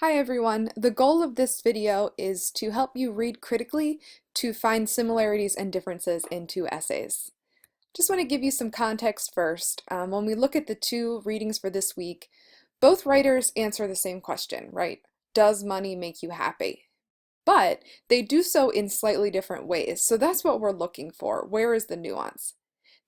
Hi everyone, the goal of this video is to help you read critically to find similarities and differences in two essays. Just want to give you some context first. When we look at the two readings for this week, both writers answer the same question, right? Does money make you happy? But they do so in slightly different ways, so that's what we're looking for. Where is the nuance?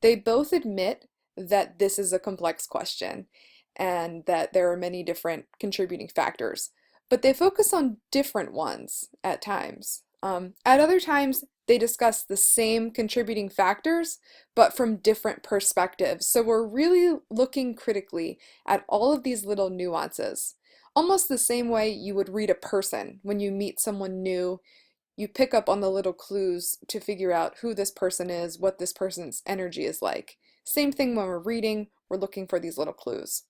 They both admit that this is a complex question and that there are many different contributing factors, but they focus on different ones at times. At other times, they discuss the same contributing factors, but from different perspectives. So we're really looking critically at all of these little nuances. Almost the same way you would read a person when you meet someone new, you pick up on the little clues to figure out who this person is, what this person's energy is like. Same thing when we're reading, we're looking for these little clues.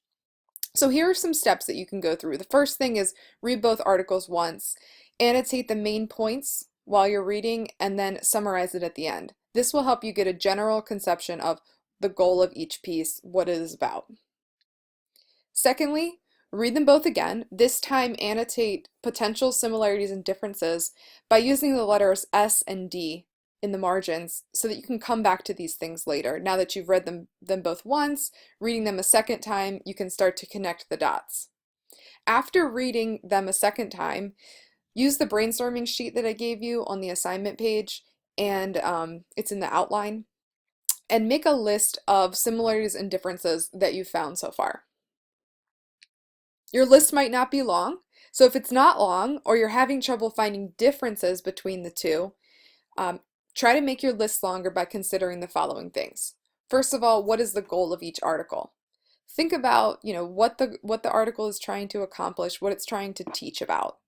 So here are some steps that you can go through. The first thing is read both articles once, annotate the main points while you're reading, and then summarize it at the end. This will help you get a general conception of the goal of each piece, what it is about. Secondly, read them both again. This time annotate potential similarities and differences by using the letters S and D in the margins so that you can come back to these things later. Now that you've read them both once, reading them a second time, you can start to connect the dots. After reading them a second time, use the brainstorming sheet that I gave you on the assignment page, and it's in the outline, and make a list of similarities and differences that you've found so far. Your list might not be long, so if it's not long or you're having trouble finding differences between the two, try to make your list longer by considering the following things. First of all, what is the goal of each article? Think about, what the article is trying to accomplish, what it's trying to teach about.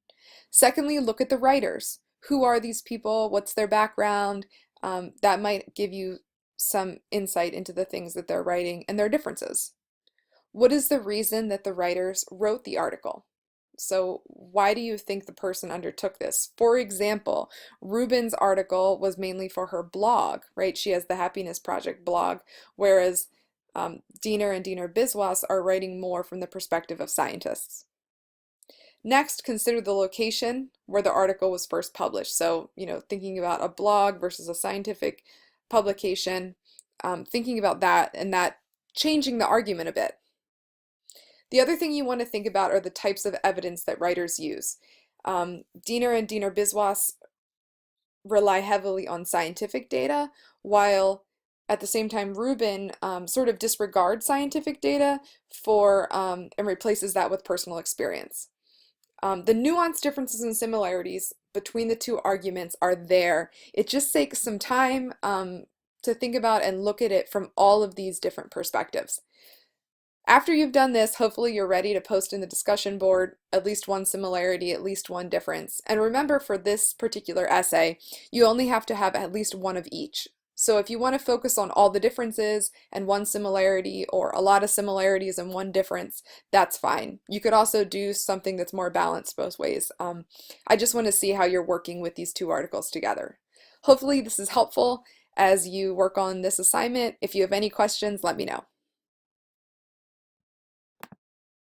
Secondly, look at the writers. Who are these people? What's their background? That might give you some insight into the things that they're writing and their differences. What is the reason that the writers wrote the article? So why do you think the person undertook this? For example, Rubin's article was mainly for her blog, right? She has the Happiness Project blog, whereas Diener and Diener Biswas are writing more from the perspective of scientists. Next, consider the location where the article was first published. So, thinking about a blog versus a scientific publication, thinking about that and that changing the argument a bit. The other thing you want to think about are the types of evidence that writers use. Diener and Diener Biswas rely heavily on scientific data, while at the same time Rubin sort of disregards scientific data and replaces that with personal experience. The nuanced differences and similarities between the two arguments are there. It just takes some time to think about and look at it from all of these different perspectives. After you've done this, hopefully you're ready to post in the discussion board at least one similarity, at least one difference. And remember, for this particular essay, you only have to have at least one of each. So if you want to focus on all the differences and one similarity, or a lot of similarities and one difference, that's fine. You could also do something that's more balanced both ways. I just want to see how you're working with these two articles together. Hopefully this is helpful as you work on this assignment. If you have any questions, let me know.